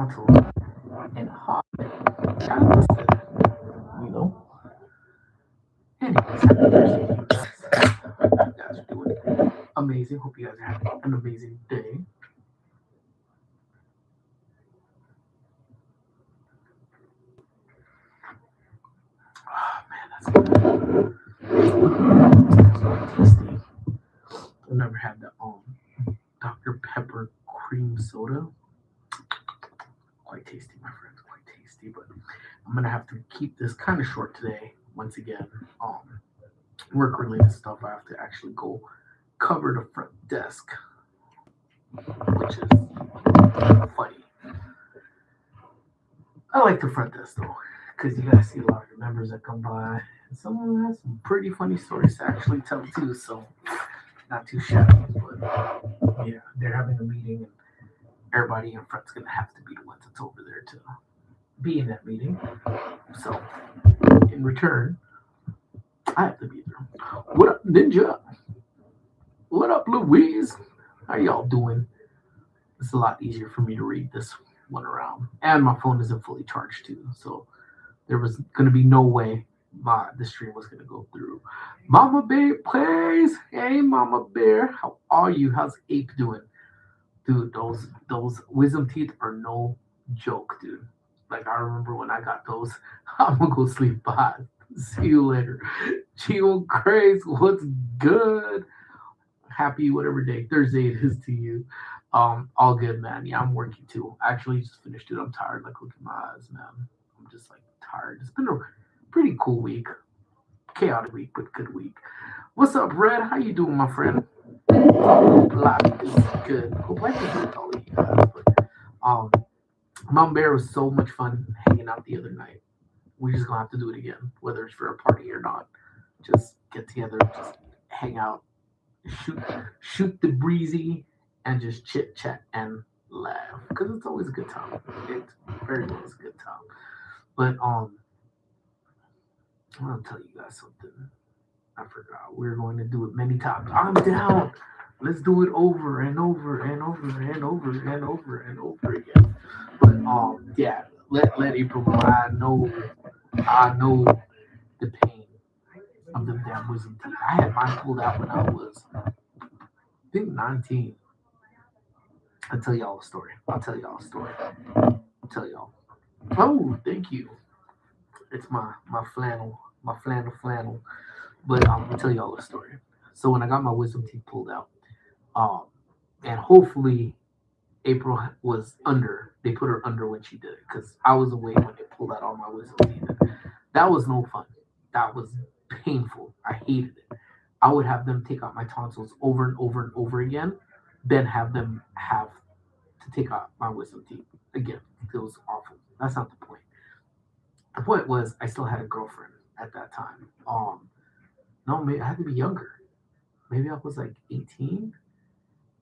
gentle and hot. I listed, you know. Anyways, happy Thursday to you guys. Hope you guys are doing amazing. Hope you guys are having an amazing day. Oh man, that's good. It's so tasty. I've never had the Dr. Pepper cream soda. Quite tasty, my friends. Quite tasty. But I'm gonna have to keep this kind of short today. Once again, work related stuff. I have to actually go cover the front desk, which is funny. I like the front desk though, because you guys see a lot of the members that come by. And some of them have some pretty funny stories to actually tell too. So not too shabby, but yeah, they're having a meeting, and everybody in front's gonna have to be the ones that's over there to be in that meeting. So in return, I have to be there. What up, Ninja? What up, Louise? How y'all doing? It's a lot easier for me to read this one around, and my phone isn't fully charged too, so there was gonna be no way the stream was gonna go through. Mama Bear plays. Hey, Mama Bear, how are you? How's Ape doing, dude? Those wisdom teeth are no joke, dude. Like I remember when I got those. I'm gonna go sleep. Bye. See you later. Geo Grace, what's good? Happy whatever day Thursday it is to you. All good, man. Yeah, I'm working too. I actually just finished it. I'm tired. Like, look at my eyes, man. I'm just like tired. It's been a pretty cool week, chaotic week, but good week. What's up, Red? How you doing, my friend? Hope life is good. Hope life is good with all of you guys. But Mom Bear was so much fun hanging out the other night. We're just gonna have to do it again, whether it's for a party or not. Just get together, just hang out, shoot shoot the breezy, and just chit chat and laugh because it's always a good time. It's very always a good time. But I want to tell you guys something. I forgot. We're going to do it many times. I'm down. Let's do it over and over and over and over and over and over again. But yeah, let April know. I know the pain of them damn wisdom teeth. I had mine pulled out when I was, I think, 19. I'll tell y'all a story. I'll tell y'all a story. I'll tell y'all. Oh, thank you. It's my flannel, my flannel. But I'll tell y'all a story. So when I got my wisdom teeth pulled out, um, and hopefully April was under. They put her under when she did it because I was away when they pulled out all my wisdom teeth. That was no fun. That was painful. I hated it. I would have them take out my tonsils over and over and over again, then have them have to take out my wisdom teeth again. It was awful. That's not the point. The point was I still had a girlfriend at that time. No, maybe I had to be younger. Maybe I was like 18.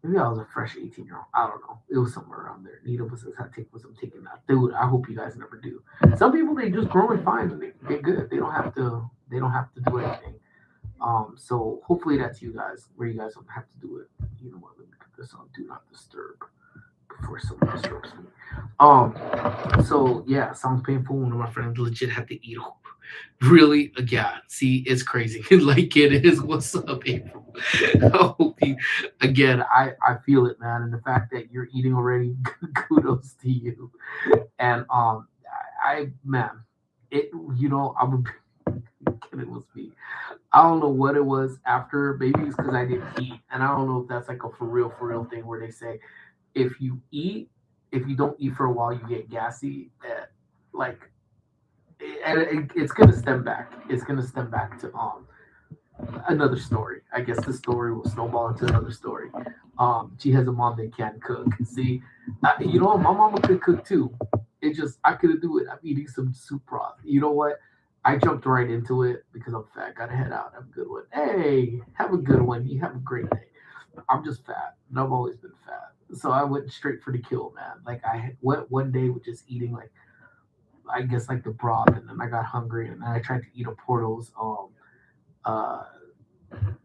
Maybe I was a fresh 18-year-old. I don't know. It was somewhere around there. Neither of us has had take was I'm taking that. Dude, I hope you guys never do. Some people they just grow and fine and they're good. They don't have to do anything. So hopefully that's you guys where you guys don't have to do it. You know what? Let me put this on do not disturb before someone disturbs me. Um, so yeah, sounds painful. One of my friends legit had to eat. Really? Yeah. See, it's crazy. Like it is. What's up, April? I hope you, again, I feel it, man, and the fact that you're eating already, kudos to you. And I man, it I would it was me. I don't know what it was after. Maybe it's because I didn't eat, and I don't know if that's like a for real thing where they say if you eat, if you don't eat for a while, you get gassy. Like, and it's gonna stem back. It's gonna stem back to another story. I guess the story will snowball into another story. She has a mom that can cook. See, my mama could cook too. It just I couldn't do it. I'm eating some soup broth. You know what? I jumped right into it because I'm fat. Gotta head out. Have a good one. Hey, have a good one. You have a great day. I'm just fat, and I've always been fat. So I went straight for the kill, man. Like I went one day with just eating like I guess like the broth, and then I got hungry, and then I tried to eat a Porto's uh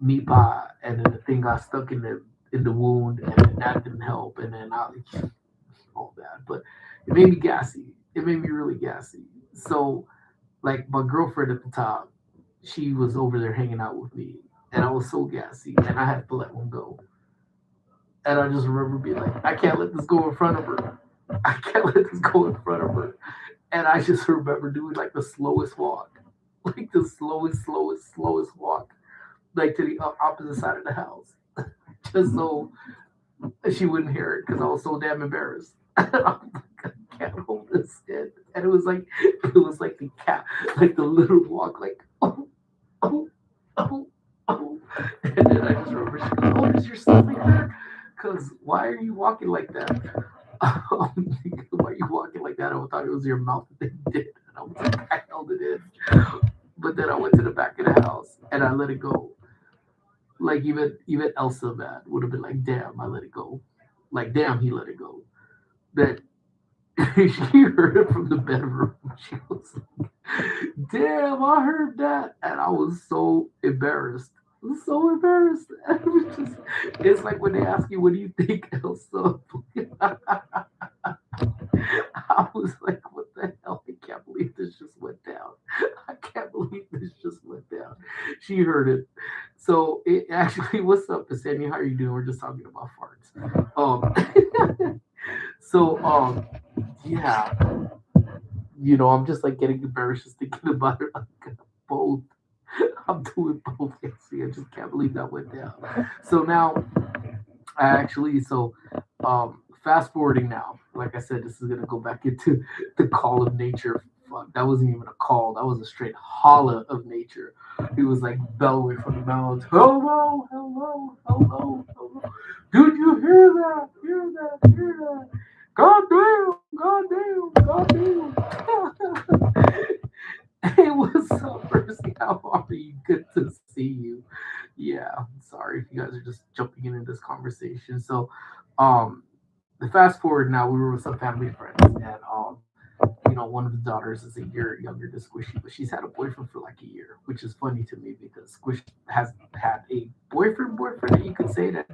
meat pie, and then the thing got stuck in the wound, and then that didn't help, and then all bad, but it made me gassy. It made me really gassy. So like my girlfriend at the top, she was over there hanging out with me, and I was so gassy, and I had to let one go. And I just remember being like, I can't let this go in front of her. I can't let this go in front of her. And I just remember doing like the slowest walk, like the slowest walk, like to the opposite side of the house, just so she wouldn't hear it because I was so damn embarrassed. I'm like, I can't hold this in. And it was like the cat, like the little walk, like oh, oh, oh, oh. And then I just remember she goes, "Oh, does your stomach hurt? Because why are you walking like that? Why are you walking like that?" I thought it was your mouth that they did. And I was like, I held it in. But then I went to the back of the house and I let it go. Like even Elsa man would have been like, damn, I let it go. Like damn, he let it go. That she heard it from the bedroom. She was like, damn, I heard that. And I was so embarrassed. I was so embarrassed. And it was just, it's like when they ask you, what do you think, Elsa? I was like, what the hell? I can't believe this just went down. I can't believe this just went down. She heard it. So it actually, what's up, Sammy? How are you doing? We're just talking about farts. So yeah, I'm just like getting embarrassed just thinking about it. I'm both. I'm doing both. See, I just can't believe that went down. So now I actually fast forwarding now. Like I said, this is gonna go back into the call of nature. Fuck, that wasn't even a call. That was a straight holla of nature. He was like bellowing from the mountains. Hello, hello, hello, hello. Did you hear that? Hear that? Hear that? God damn, god damn, god damn. Hey, what's up, Percy? How are you? Good to see you. Yeah, sorry if you guys are just jumping into this conversation. So, um, the fast forward now, we were with some family friends, and one of the daughters is a year younger than Squishy, but she's had a boyfriend for like a year, which is funny to me because Squish has had a boyfriend that you could say that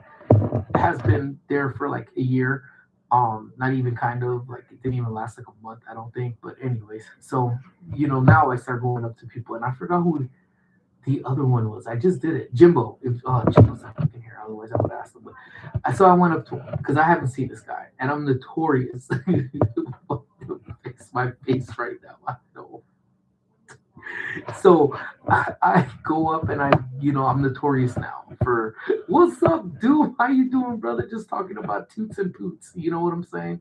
has been there for like a year. Not even kind of like it didn't even last like a month, I don't think. But anyways, so now I start going up to people, and I forgot who the other one was. I just did it, Jimbo. If Jimbo's not fucking here, otherwise I would ask him. But so I went up to him because I haven't seen this guy, and I'm notorious. Fix my face right now. I know. So I go up and I'm notorious now for what's up, dude? How you doing, brother? Just talking about toots and poots. You know what I'm saying?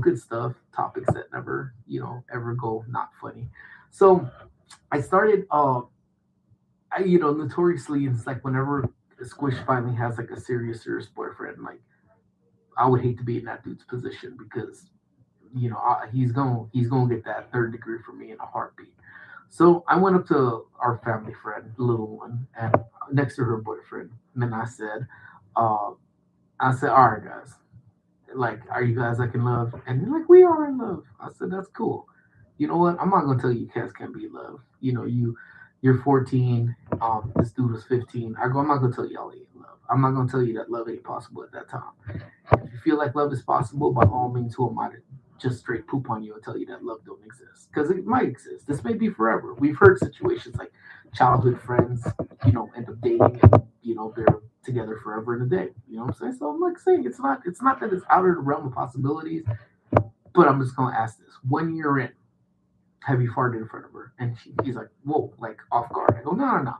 Good stuff, topics that never, ever go not funny. So I started, notoriously, it's like whenever Squish finally has like a serious boyfriend, like I would hate to be in that dude's position because, he's gonna get that third degree from me in a heartbeat. So I went up to our family friend, the little one, and next to her boyfriend, and then uh, I said, all right, guys, like, are you guys like in love? And they're like, we are in love. I said, that's cool. You know what? I'm not gonna tell you cats can't be in love. You're 14. This dude was 15. I'm not gonna tell y'all ain't in love. I'm not gonna tell you that love ain't possible at that time. If you feel like love is possible, by all means, who am I to just straight poop on you and tell you that love don't exist? Because it might exist. This may be forever. We've heard situations like childhood friends, end up dating and they're together forever and a day. You know what I'm saying? So I'm like saying it's not that it's out of the realm of possibilities, but I'm just gonna ask this. 1 year in, have you farted in front of her? And he's like, whoa, like off guard. I go, no, no, no.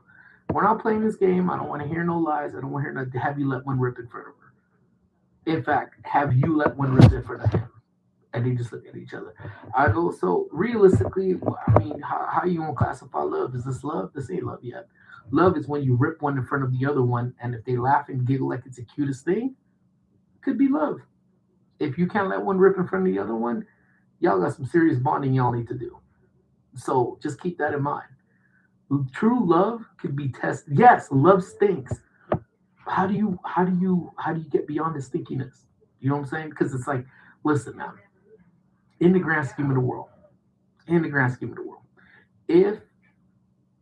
We're not playing this game. I don't want to hear no lies. I don't want to hear no. Have you let one rip in front of her? In fact, have you let one rip in front of him? And they just look at each other. I go, so realistically, I mean, how you gonna classify love? Is this love? This ain't love yet. Love is when you rip one in front of the other one, and if they laugh and giggle like it's the cutest thing, it could be love. If you can't let one rip in front of the other one, y'all got some serious bonding y'all need to do. So just keep that in mind. True love could be tested. Yes, love stinks. How do you get beyond the stinkiness? You know what I'm saying? Because it's like, listen, man, in the grand scheme of the world, in the grand scheme of the world, if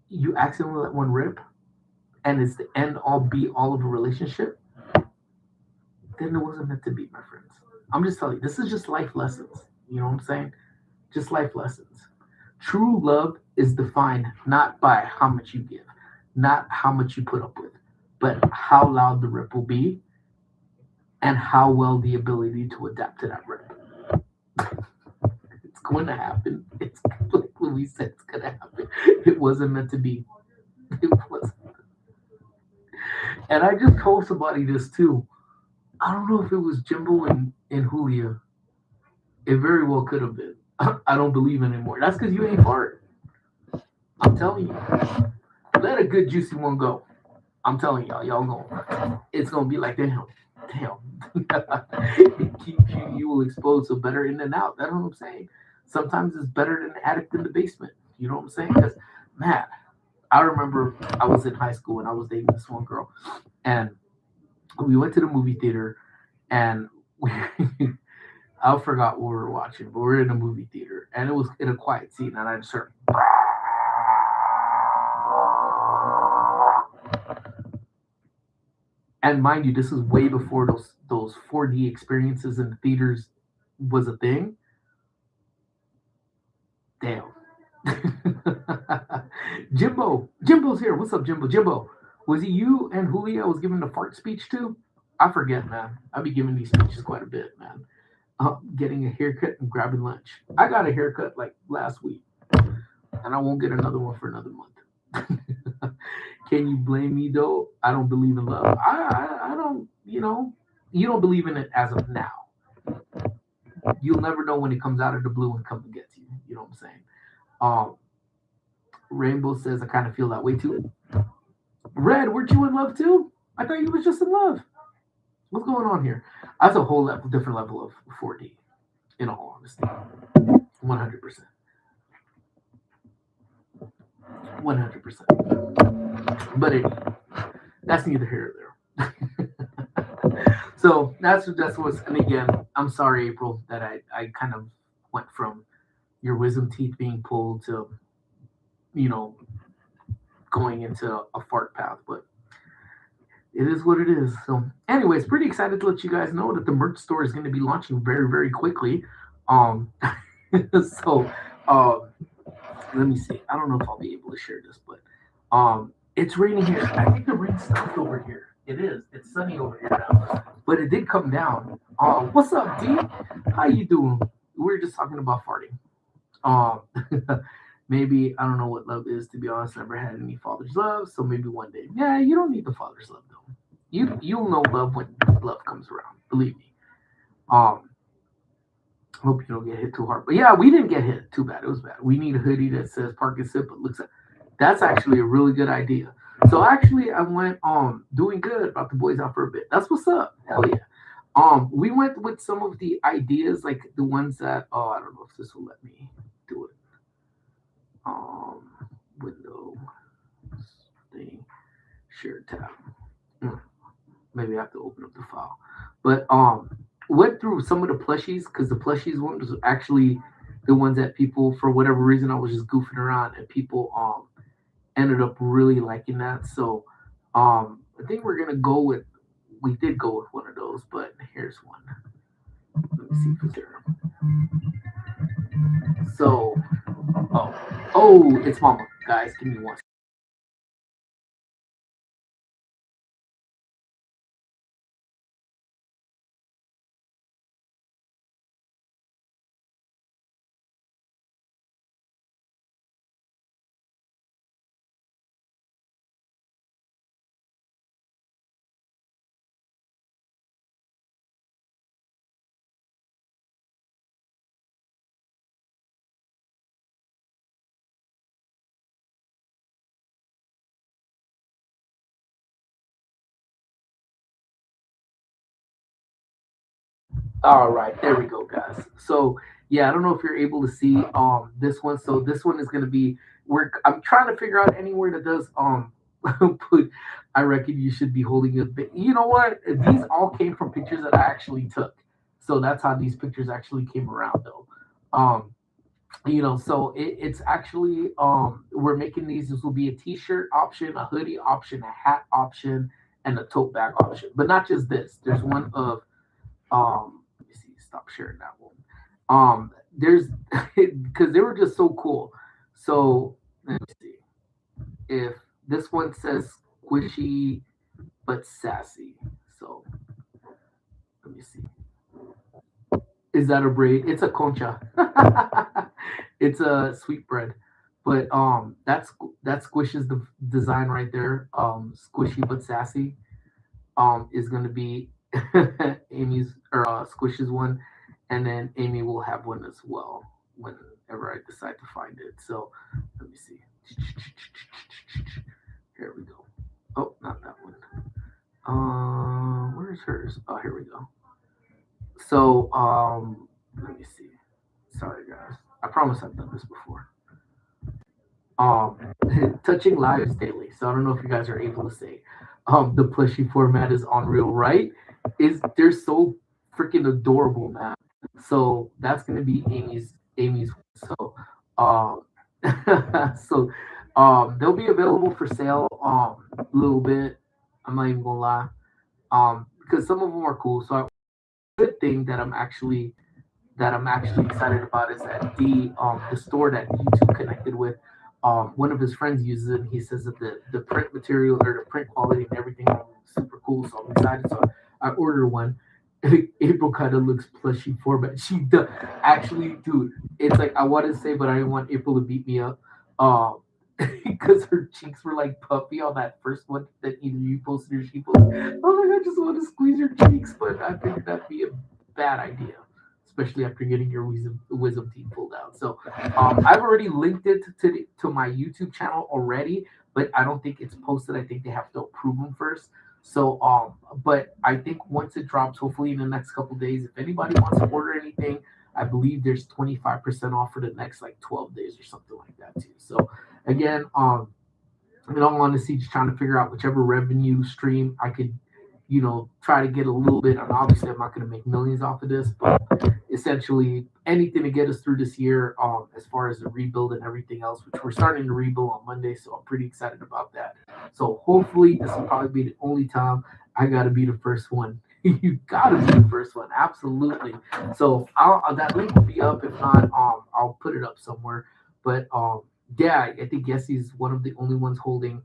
you accidentally let one rip and it's the end all be all of a relationship, then it wasn't meant to be, my friends. I'm just telling you, this is just life lessons. You know what I'm saying? Just life lessons. True love is defined not by how much you give, not how much you put up with, but how loud the rip will be and how well the ability to adapt to that rip. It's going to happen. It's like Louis said, it's going to happen. It wasn't meant to be. It was. And I just told somebody this too. I don't know if it was Jimbo and Julia. It very well could have been. I don't believe anymore. That's because you ain't fart. I'm telling you. Let a good juicy one go. I'm telling y'all going. It's gonna be like damn. It keeps you. You will expose to better in and out. That's what I'm saying. Sometimes it's better than the attic in the basement. You know what I'm saying? Because man, I remember I was in high school and I was dating this one girl, and we went to the movie theater, and we, I forgot what we were watching, but we were in a movie theater, and it was in a quiet scene, and I just heard. And mind you, this is way before those 4D experiences in the theaters was a thing. Damn. Jimbo's here. What's up, Jimbo? Jimbo, was it you and Julio was giving the fart speech to? I forget, man. I be giving these speeches quite a bit, man. Getting a haircut and grabbing lunch. I got a haircut like last week, and I won't get another one for another month. Can you blame me though? I don't believe in love. I don't. You don't believe in it as of now. You'll never know when it comes out of the blue and comes and gets you. You know what I'm saying? Um, Rainbow says I kind of feel that way too. Red, weren't you in love too? I thought you was just in love. What's going on here? That's a whole different level of 4D. In all honesty, 100%, 100%. But anyway, that's neither here nor there. So that's what's. And again, I'm sorry, April, that I kind of went from your wisdom teeth being pulled to you know going into a fart path, but it is what it is. So, anyways, pretty excited to let you guys know that the merch store is going to be launching very, very quickly. Um, so, um, let me see. I don't know if I'll be able to share this, but it's raining here. I think the rain stopped over here. It is. It's sunny over here now, but it did come down. What's up, D? How you doing? We were just talking about farting. Um, maybe I don't know what love is to be honest. Never had any father's love, so maybe one day. Yeah, you don't need the father's love though. You'll know love when love comes around. Believe me. Um, hope you don't get hit too hard. But yeah, we didn't get hit too bad. It was bad. We need a hoodie that says "Park and Sip," but looks like that's actually a really good idea. So actually, I went doing good about the boys out for a bit. That's what's up. Hell yeah. We went with some of the ideas, like the ones that I don't know if this will let me do it. Um, window thing, share tab. Hmm, maybe I have to open up the file. But went through some of the plushies because the plushies one was actually the ones that people for whatever reason I was just goofing around and people ended up really liking that. So I think we're gonna go with we did go with one of those, but here's one. Let me see if it's there. So oh it's mama. Guys, give me one. All right, there we go, guys. So yeah, I don't know if you're able to see this one. So this one is gonna be I'm trying to figure out anywhere that does put I reckon you should be holding a bit. You know what? These all came from pictures that I actually took. So that's how these pictures actually came around though. Um so it's actually we're making these. This will be a t-shirt option, a hoodie option, a hat option, and a tote bag option. But not just this. There's one of let me see, stop sharing that one. There's because they were just so cool. So let me see if this one says squishy but sassy. So let me see. Is that a braid? It's a concha. It's a sweet bread. But that squishes the design right there. Squishy but sassy. Is gonna be Amy's or Squish's one, and then Amy will have one as well whenever I decide to find it. So let me see. Here we go. Oh, not that one. Where's hers? Oh, here we go. So let me see. Sorry guys. I promise I've done this before. Um, touching lives daily. So I don't know if you guys are able to say. The plushy format is unreal, right? Is they're so freaking adorable, man. So that's gonna be Amy's. So um, so they'll be available for sale a little bit. I'm not even gonna lie. Because some of them are cool. So good thing that I'm actually excited about is that the store that YouTube connected with, one of his friends uses it and he says that the print material or the print quality and everything is super cool. So I'm excited. So I ordered one. April kind of looks plushy format. She does actually, dude. It's like I wanted to say, but I didn't want April to beat me up. Because her cheeks were like puffy on that first one that either you posted or she posted. I was like, I just want to squeeze your cheeks, but I figured that'd be a bad idea, especially after getting your wisdom teeth pulled out. So I've already linked it to my YouTube channel already, but I don't think it's posted. I think they have to approve them first. So but I think once it drops, hopefully in the next couple days, if anybody wants to order anything, I believe there's 25% off for the next like 12 days or something like that too. So again, in all honesty, just trying to figure out whichever revenue stream I could, try to get a little bit. And obviously, I'm not going to make millions off of this, but essentially anything to get us through this year, as far as the rebuild and everything else, which we're starting to rebuild on Monday. So I'm pretty excited about that. So hopefully, this will probably be the only time I got to be the first one. You got to be the first one, absolutely. So that link will be up. If not, I'll put it up somewhere. But yeah, I think Yessy's one of the only ones holding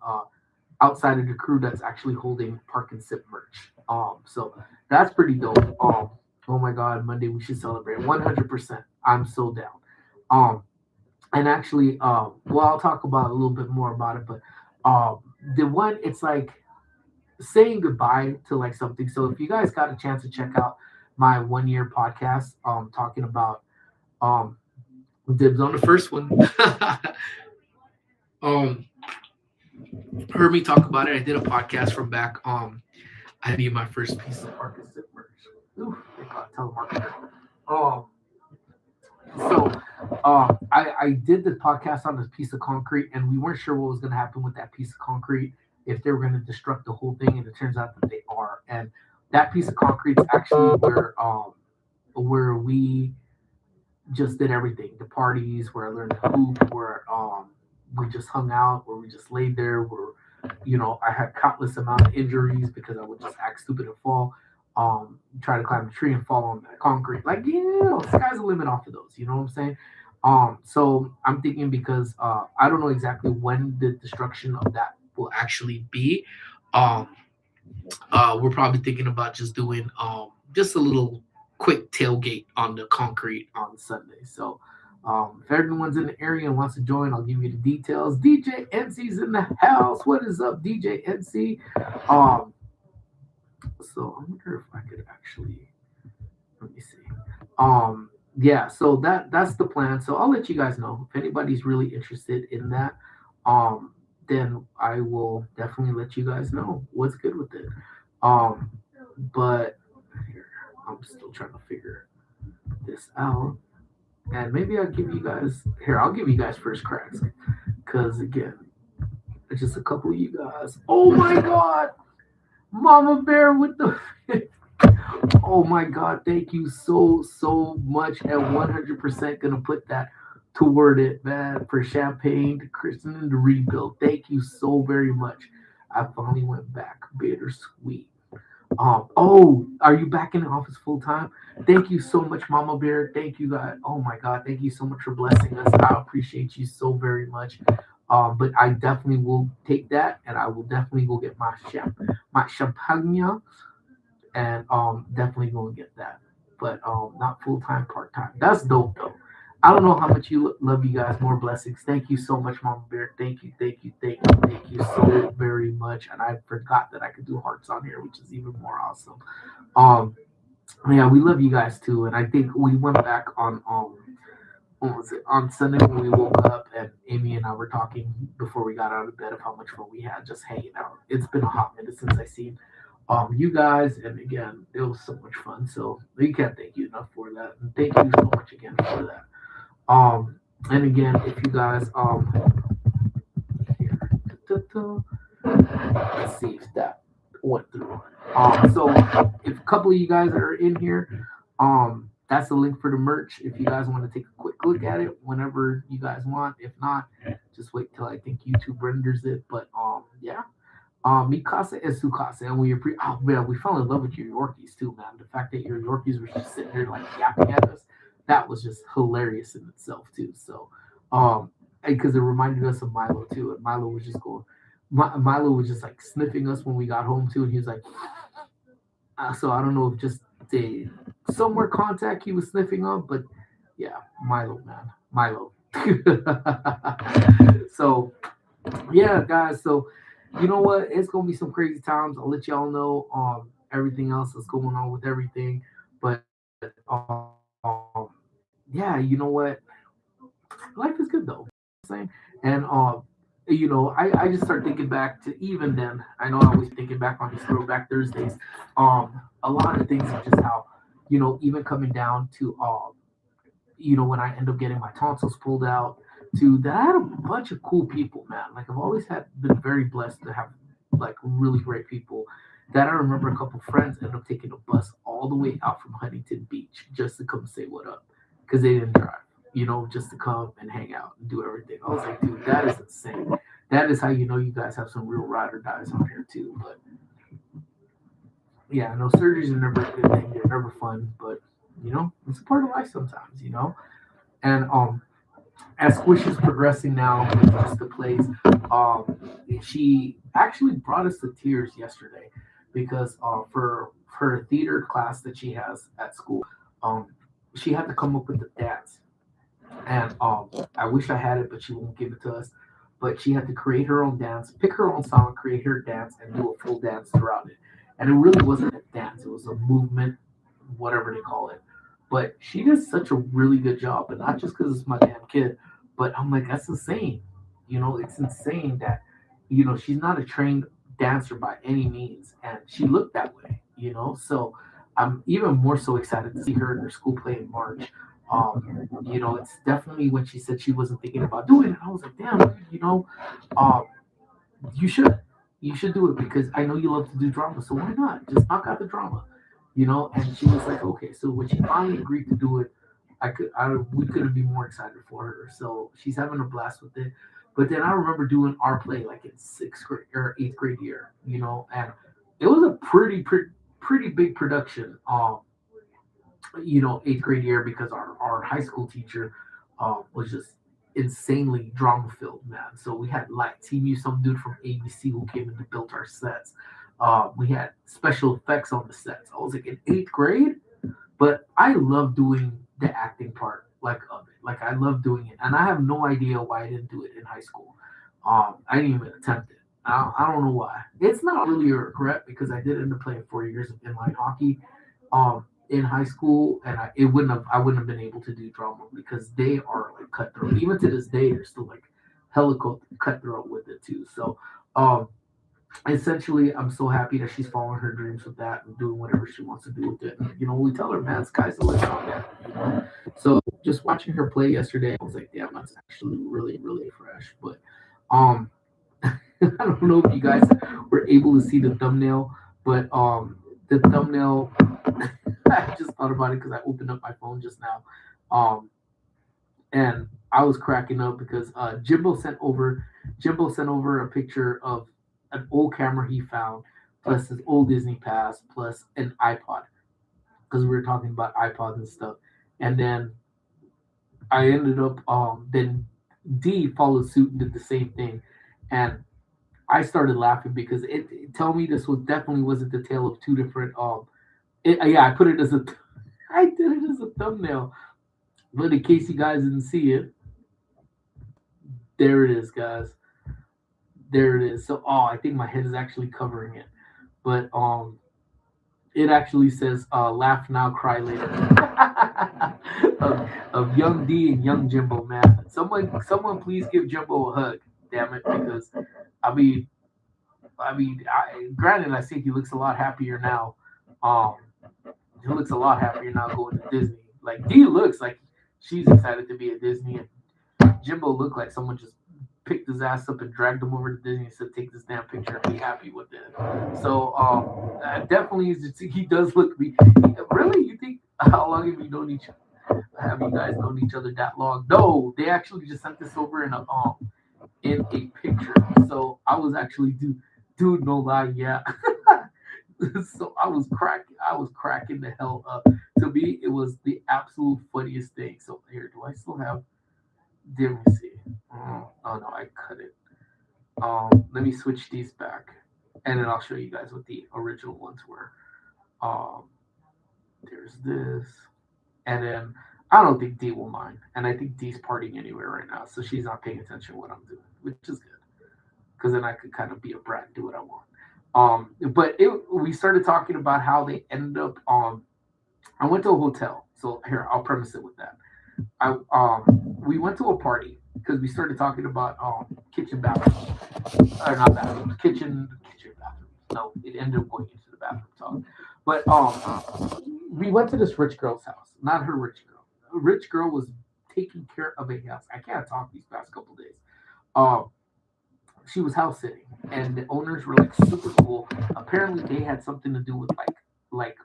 outside of the crew that's actually holding Park and Sip merch. So that's pretty dope. Oh my God, Monday we should celebrate 100%. I'm so down. Um, and actually, well, I'll talk about a little bit more about it, but the one it's like saying goodbye to like something. So if you guys got a chance to check out my 1 year podcast, talking about um dibs on the first one. um Heard me talk about it. I did a podcast from back. I need my first piece of Park and Sip merch. Ooh, they got telemarketer. Um, so I did the podcast on this piece of concrete, and we weren't sure what was going to happen with that piece of concrete, if they were going to destruct the whole thing, and it turns out that they are. And that piece of concrete is actually where we just did everything. The parties where I learned to hoop, where we just hung out, where we just laid there, where I had countless amount of injuries because I would just act stupid and fall. Try to climb a tree and fall on that concrete. Like, sky's the limit off of those. You know what I'm saying? So I'm thinking because I don't know exactly when the destruction of that will actually be. Um, we're probably thinking about just doing just a little quick tailgate on the concrete on Sunday. So if everyone's in the area and wants to join, I'll give you the details. DJ NC's in the house. What is up, DJ NC? So I wonder if I could actually let me see. Yeah, so that's the plan. So I'll let you guys know if anybody's really interested in that. Um, then I will definitely let you guys know what's good with it. Um, but here, I'm still trying to figure this out. And maybe I'll give you guys here, I'll give you guys first cracks. Cause again, it's just a couple of you guys. Oh my god! Mama Bear with the oh my god, thank you so much. And 100% gonna put that toward it, man, for Champagne, to Kristen, and the rebuild. Thank you so very much. I finally went back. Bittersweet. Oh, are you back in the office full time? Thank you so much, Mama Bear. Thank you, God. Oh my God, thank you so much for blessing us. I appreciate you so very much. But I definitely will take that, and I will definitely go get my champagne, and definitely go and get that. But not full time, part time. That's dope though. I don't know how much you love you guys. More blessings. Thank you so much, Mama Bear. Thank you, thank you, thank you, thank you so very much. And I forgot that I could do hearts on here, which is even more awesome. Um, yeah, we love you guys too. And I think we went back on what was it, on Sunday when we woke up, and Amy and I were talking before we got out of bed of how much fun we had just hanging out. It's been a hot minute since I seen you guys, and again, it was so much fun. So we can't thank you enough for that, and thank you so much again for that. And again, if you guys here, let's see if that went through. So if a couple of you guys are in here, that's the link for the merch. If you guys want to take a quick look at it whenever you guys want. If not, just wait till I think YouTube renders it. But yeah. Mi casa es su casa, and oh man, we fell in love with your Yorkies too, man. The fact that your Yorkies were just sitting there like yapping at us, that was just hilarious in itself too. So, because it reminded us of Milo too, and Milo was just going, Milo was just like sniffing us when we got home too, and he was like, so I don't know if just the somewhere contact he was sniffing on, but yeah, Milo, man, Milo. So yeah, guys. So you know what? It's gonna be some crazy times. I'll let y'all know everything else that's going on with everything. But yeah, you know what? Life is good though. Saying and I just start thinking back to even then. I know I always thinking back on these throwback Thursdays. A lot of things are just how even coming down to when I end up getting my tonsils pulled out, to that I had a bunch of cool people, man. Like I've always had been very blessed to have like really great people. That I remember a couple friends ended up taking a bus all the way out from Huntington Beach just to come say what up because they didn't drive. Just to come and hang out and do everything. I was like, dude, that is insane. That is how you know you guys have some real ride or dies on here too. But yeah, no, surgeries are never a good thing. They're never fun, but it's a part of life sometimes. And as Squish is progressing now with just the plays, she actually brought us to tears yesterday because for her theater class that she has at school, um, she had to come up with the dance, and I wish I had it, but she won't give it to us. But she had to create her own dance, pick her own song, create her dance, and do a full dance throughout it. And it really wasn't a dance; it was a movement, whatever they call it. But she did such a really good job, and not just because it's my damn kid, but I'm like, that's insane. It's insane that she's not a trained dancer by any means, and she looked that way. So I'm even more so excited to see her in her school play in March. It's definitely when she said she wasn't thinking about doing it. I was like, damn, um, you should. You should do it because I know you love to do drama. So why not? Just knock out the drama. And she was like, okay. So when she finally agreed to do it, we couldn't be more excited for her. So she's having a blast with it. But then I remember doing our play like in sixth grade or eighth grade year, and it was a pretty big production. Eighth grade year because our high school teacher was just insanely drama filled, man. So we had lights. He knew some dude from ABC who came in and built our sets. We had special effects on the sets. I was like in eighth grade, but I love doing the acting part like of it. Like I love doing it, and I have no idea why I didn't do it in high school. I didn't even attempt it. I don't know why. It's not really a regret because I did end up playing 4 years of inline hockey in high school, and I wouldn't have been able to do drama because they are like cutthroat. Even to this day, they're still like hella cutthroat with it too. So um, essentially, I'm so happy that she's following her dreams with that and doing whatever she wants to do with it. And, we tell her, man, sky's the limit on that. So just watching her play yesterday, I was like, damn, that's actually really, really fresh. But um, I don't know if you guys were able to see the thumbnail, but the thumbnail. I just thought about it because I opened up my phone just now, um, and I was cracking up because Jimbo sent over a picture of an old camera he found plus his old Disney Pass, plus an iPod, because we were talking about iPods and stuff. And then I ended up then D followed suit and did the same thing, and I started laughing because it tell me this was definitely wasn't the tale of two different yeah, I put it as a I did it as a thumbnail, but in case you guys didn't see it, there it is, guys. There it is. So I think my head is actually covering it, but it actually says laugh now, cry later. Of young D and young Jimbo, man. Someone please give Jimbo a hug, damn it, because I mean granted, I think he looks a lot happier now. Um, he looks a lot happier now going to Disney. Like D looks like she's excited to be at Disney, and Jimbo looked like someone just picked his ass up and dragged him over to Disney and said, "Take this damn picture and be happy with it." So definitely, he does look. Really, you think how long have you known each? Have you guys known each other that long? No, they actually just sent this over in a picture. So I was actually dude, no lie, yeah. So I was cracking the hell up. To me, it was the absolute funniest thing. So here, do I still have? Let me see. Oh no, I cut it. Let me switch these back, and then I'll show you guys what the original ones were. Um, there's this, and then I don't think D will mind, and I think D's partying anywhere right now, so she's not paying attention to what I'm doing, which is good, because then I could kind of be a brat and do what I want. But we started talking about how they ended up. I went to a hotel, so here I'll premise it with that. We went to a party because we started talking about kitchen bathrooms, or not bathrooms, kitchen bathrooms. No, it ended up going into the bathroom talk. But we went to this rich girl's house, not her rich girl. A rich girl was taking care of a house. I can't talk these past couple days. Um, she was house sitting, and the owners were like super cool. Apparently, they had something to do with like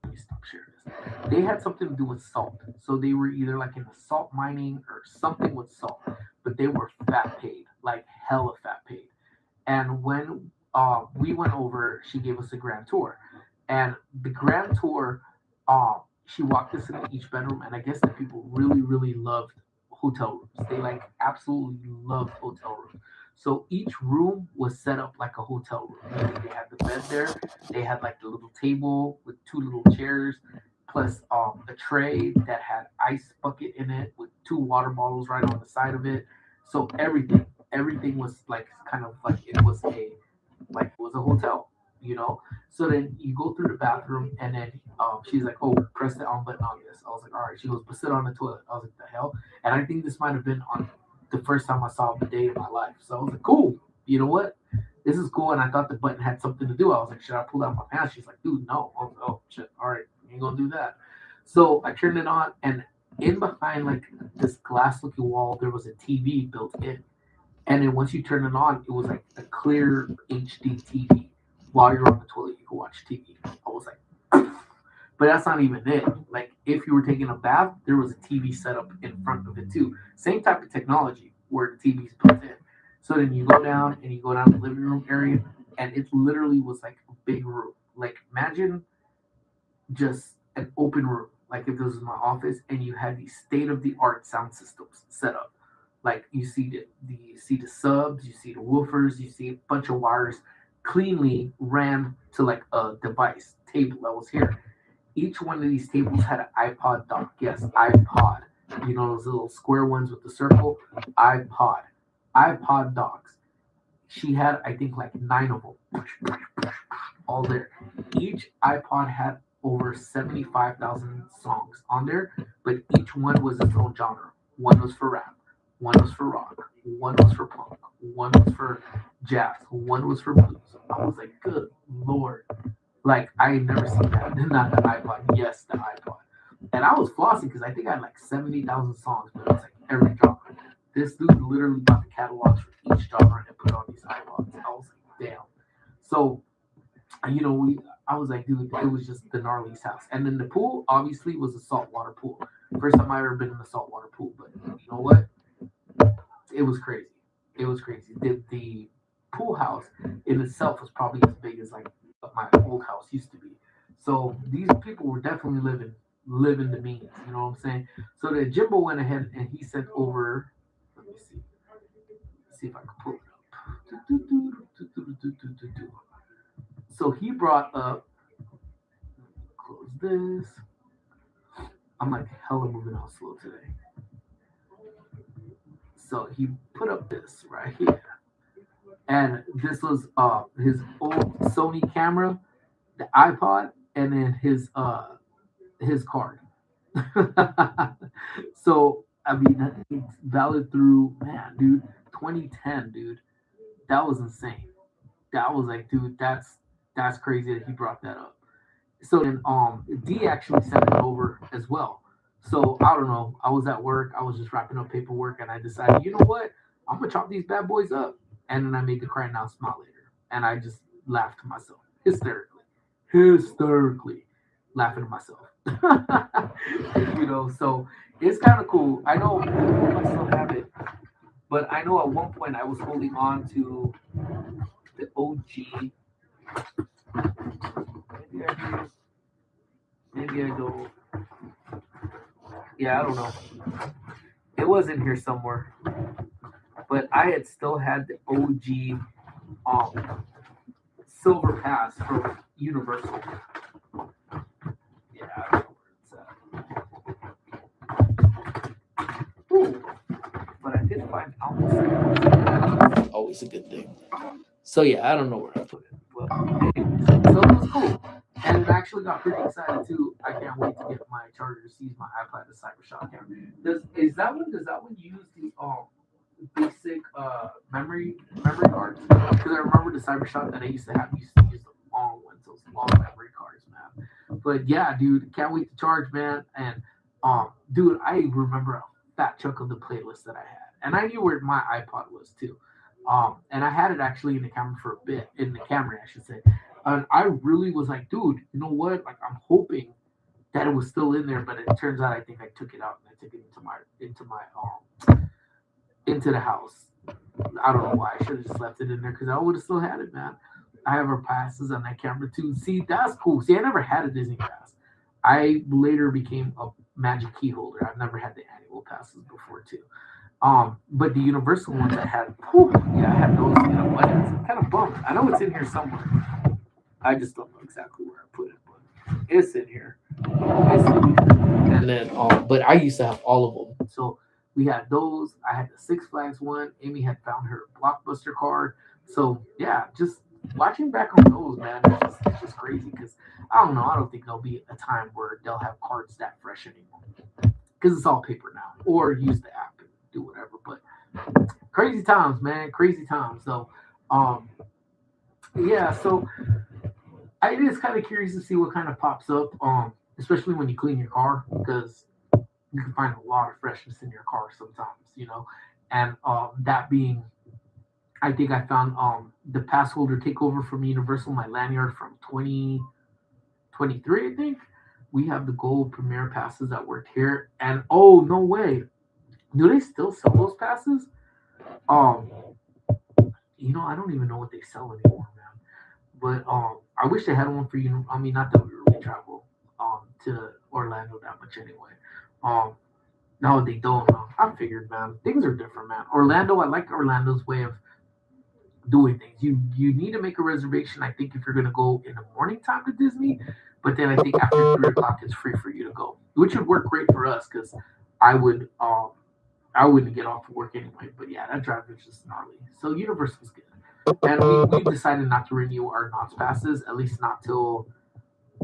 let me stop sharing this. They had something to do with salt. So they were either like in the salt mining or something with salt, but they were fat paid, like hella fat paid. And when we went over, she gave us a grand tour. And the grand tour, she walked us into each bedroom, and I guess that people really, really loved hotel rooms. They like absolutely loved hotel rooms. So each room was set up like a hotel room. Meaning they had the bed there, they had like the little table with two little chairs, plus a tray that had ice bucket in it with two water bottles right on the side of it. So everything was like kind of like it was a hotel, you know. So then you go through the bathroom, and then she's like, "Oh, press the on button on this." I was like, "All right." She goes, "But sit on the toilet." I was like, "The hell?" And I think this might have been on the first time I saw the day of my life. So I was like, "Cool." You know what? This is cool. And I thought the button had something to do. I was like, "Should I pull out my pants?" She's like, "Dude, no." I was like, "Oh shit. All right, you ain't gonna do that." So I turned it on, and in behind like this glass looking wall, there was a TV built in. And then once you turn it on, it was like a clear HD TV. While you're on the toilet, you can watch TV. I was like, but that's not even it. Like if you were taking a bath, there was a TV set up in front of it too. Same type of technology where the TV's built in. So then you go down and you go down the living room area, and it literally was like a big room. Like imagine just an open room, like if this was my office, and you had these state of the art sound systems set up. Like you see you see the subs, you see the woofers, you see a bunch of wires cleanly ran to like a device table that was here. Each one of these tables had an iPod dock. Yes, iPod. You know those little square ones with the circle? iPod. iPod docks. She had, I think, like nine of them, all there. Each iPod had over 75,000 songs on there, but each one was its own genre. One was for rap, one was for rock, one was for punk, one was for jazz, one was for blues. I was like, good lord. Like, I had never seen that. Not the iPod. Yes, the iPod. And I was flossing because I think I had like 70,000 songs, but it was like every genre. This dude literally bought the catalogs for each genre and put it on these iPods. I was like, damn. So, I was like, dude, it was just the gnarliest house. And then the pool obviously was a saltwater pool. First time I ever been in a saltwater pool, but you know what? It was crazy. It was crazy. The pool house in itself was probably as big as like what my old house used to be. So these people were definitely living the means. You know what I'm saying? So the Jimbo went ahead and he sent over. Let me see if I can pull it up. So he brought up. Close this. I'm like hella moving out slow today. So he put up this right here, and this was his old Sony camera, the iPod, and then his card. So I mean, it's valid through man, dude, 2010, dude. That was insane. That was like, dude, that's crazy that he brought that up. So then D actually sent it over as well. So I don't know. I was at work. I was just wrapping up paperwork, and I decided, you know what? I'm gonna chop these bad boys up. And then I made the cry now smile later, and I just laughed to myself hysterically, laughing to myself. So it's kind of cool. I know, I don't know if I still have it, but I know at one point I was holding on to the OG. Maybe I do. Maybe I don't. Yeah, I don't know. It was in here somewhere, but I had still had the OG silver pass from Universal. Yeah, I don't know where it's at. Ooh, but I did find almost always a good thing. So yeah, I don't know where I put it. Well, anyway, so it was cool. And I actually got pretty excited too. I can't wait to get my charger to use my iPad to CyberShot camera. Does that one use the basic memory cards? Because I remember the CyberShot that I used to have used to use the long ones, those long memory cards, man. But yeah, dude, can't wait to charge, man. And dude, I remember a fat chunk of the playlist that I had, and I knew where my iPod was too. And I had it actually in the camera for a bit, in the camera, I should say. And I really was like, dude, you know what? Like, I'm hoping that it was still in there, but it turns out I think I took it out and I took it into the house. I don't know why. I should have just left it in there because I would have still had it, man. I have our passes on that camera too. See, that's cool. See, I never had a Disney pass. I later became a Magic Key holder. I've never had the annual passes before too. But the Universal ones I had, whew, yeah, I had those. You know what? It's kind of bummed. I know it's in here somewhere. I just don't know exactly where I put it, but it's in here. And then, but I used to have all of them. So we had those. I had the Six Flags one. Amy had found her Blockbuster card. So yeah, just watching back on those, man, it's just crazy because I don't know. I don't think there'll be a time where they'll have cards that fresh anymore because it's all paper now, or use the app and do whatever. But crazy times, man, crazy times. So, um, yeah. So I is kind of curious to see what kind of pops up, especially when you clean your car, because you can find a lot of freshness in your car sometimes. And that being, I think I found the pass holder takeover from Universal, my lanyard from 2023, I think. We have the gold premier passes that worked here, and oh no way, do they still sell those passes? Um, I don't even know what they sell anymore, man. But I wish they had one for you. I mean, not that we really travel to Orlando that much anyway. Um, no, they don't. I figured, man. Things are different, man. Orlando, I like Orlando's way of doing things. You need to make a reservation. I think if you're gonna go in the morning time to Disney, but then I think after 3 o'clock it's free for you to go, which would work great for us because I would I wouldn't get off of work anyway. But yeah, that drive was just gnarly. So Universal's good. And we decided not to renew our Knott's passes, at least not till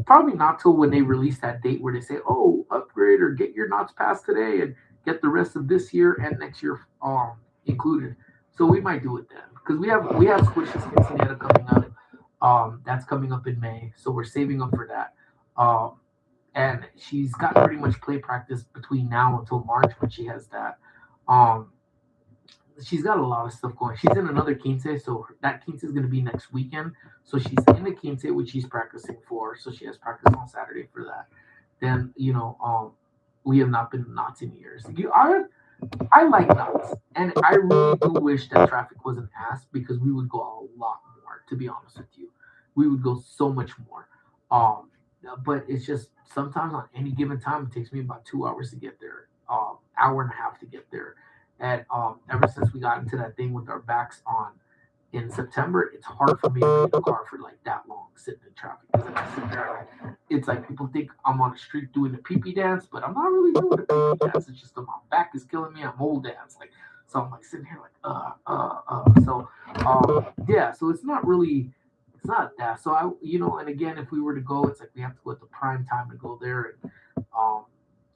probably not till when they release that date where they say, "Oh, upgrade or get your Knott's pass today and get the rest of this year and next year included." So we might do it then because we have Squishes Quinceanera coming up. That's coming up in May, so we're saving up for that. Um, and she's got pretty much play practice between now until March when she has that. Um, she's got a lot of stuff going. She's in another quince, so that quince is going to be next weekend. So she's in the quince which she's practicing for. So she has practice on Saturday for that. Then we have not been knots in years. I like knots, and I really do wish that traffic wasn't asked because we would go a lot more. To be honest with you, we would go so much more. Um, but it's just sometimes on any given time it takes me about 2 hours to get there, hour and a half to get there, and ever since we got into that thing with our backs on in September, it's hard for me to be in the car for like that long sitting in traffic. Because I sit there, it's like people think I'm on the street doing the pee pee dance, but I'm not really doing the pee pee dance. It's just that my back is killing me. I'm old dance, like so. I'm like sitting here like So yeah, so it's not really. It's not that. So and again, if we were to go, it's like we have to go at the prime time to go there, and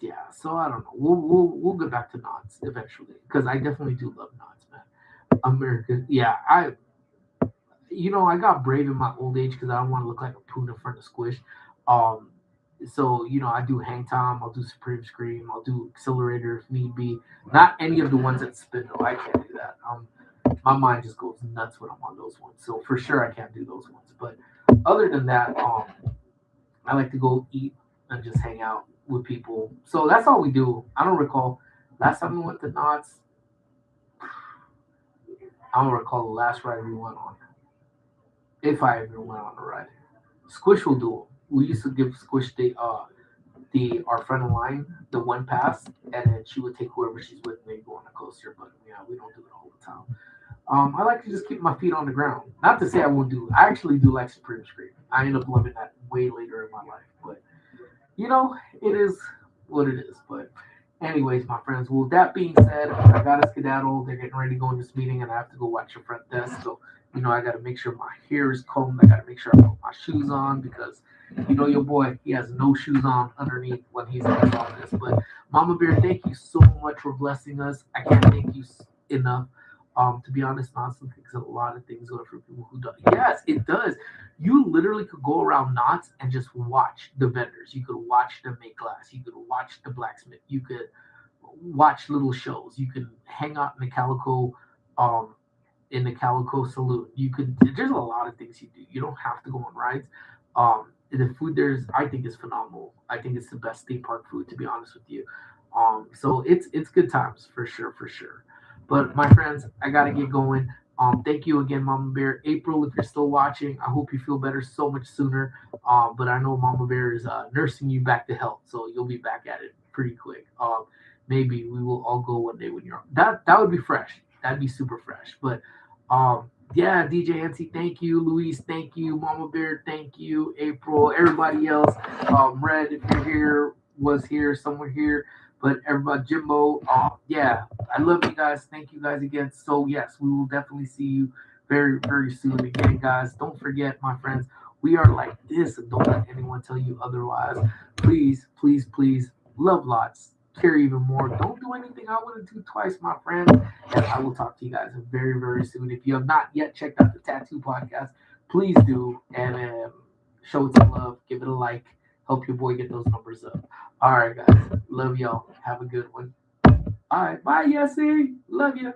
yeah. So I don't know. We'll get back to knots eventually because I definitely do love knots, man. America, yeah. I got brave in my old age because I don't want to look like a poon in front of Squish. Um, so I do Hang Time, I'll do Supreme Scream, I'll do Accelerator if need be. Not any of the ones that spin though. I can't do that. My mind just goes nuts when I'm on those ones. So for sure I can't do those ones. But other than that, I like to go eat and just hang out with people. So that's all we do. I don't recall last time we went to Knott's. I don't recall the last ride we went on. If I ever went on a ride. Squish will do it. We used to give Squish the our friend of line the one pass, and then she would take whoever she's with, and they go on a coaster. But yeah, we don't do it all the time. I like to just keep my feet on the ground. Not to say I won't do. I actually do like Supreme Scream. I end up loving that way later in my life, but it is what it is. But anyways, my friends, well, that being said, I got to skedaddle. They're getting ready to go in this meeting, and I have to go watch the front desk. So, I got to make sure my hair is combed. I got to make sure I put my shoes on because, your boy, he has no shoes on underneath when he's in his office. But, Mama Bear, thank you so much for blessing us. I can't thank you enough. To be honest, Knott's takes a lot of things for people who do. Yes, it does. You literally could go around Knott's and just watch the vendors. You could watch them make glass. You could watch the blacksmith. You could watch little shows. You can hang out um, in the Calico Saloon. You could. There's a lot of things you do. You don't have to go on rides. The food I think, is phenomenal. I think it's the best theme park food, to be honest with you. So it's good times for sure, for sure. But my friends, I gotta get going. Thank you again, Mama Bear. April, if you're still watching, I hope you feel better so much sooner. But I know Mama Bear is nursing you back to health, so you'll be back at it pretty quick. Maybe we will all go one day when you're that would be fresh. That'd be super fresh. But yeah, DJ NC, thank you. Luis, thank you. Mama Bear, thank you. April, everybody else. Red, if you're here, was here, somewhere here. But everybody, Jimbo, yeah, I love you guys. Thank you guys again. So yes, we will definitely see you very, very soon again, guys. Don't forget, my friends, we are like this, and don't let anyone tell you otherwise. Please, please, please, love lots, care even more. Don't do anything I want to do twice, my friends. And I will talk to you guys very, very soon. If you have not yet checked out the Tattoo Podcast, please do and show it some love, give it a like, help your boy get those numbers up. All right, guys. Love y'all. Have a good one. All right. Bye, Yessie. Love you.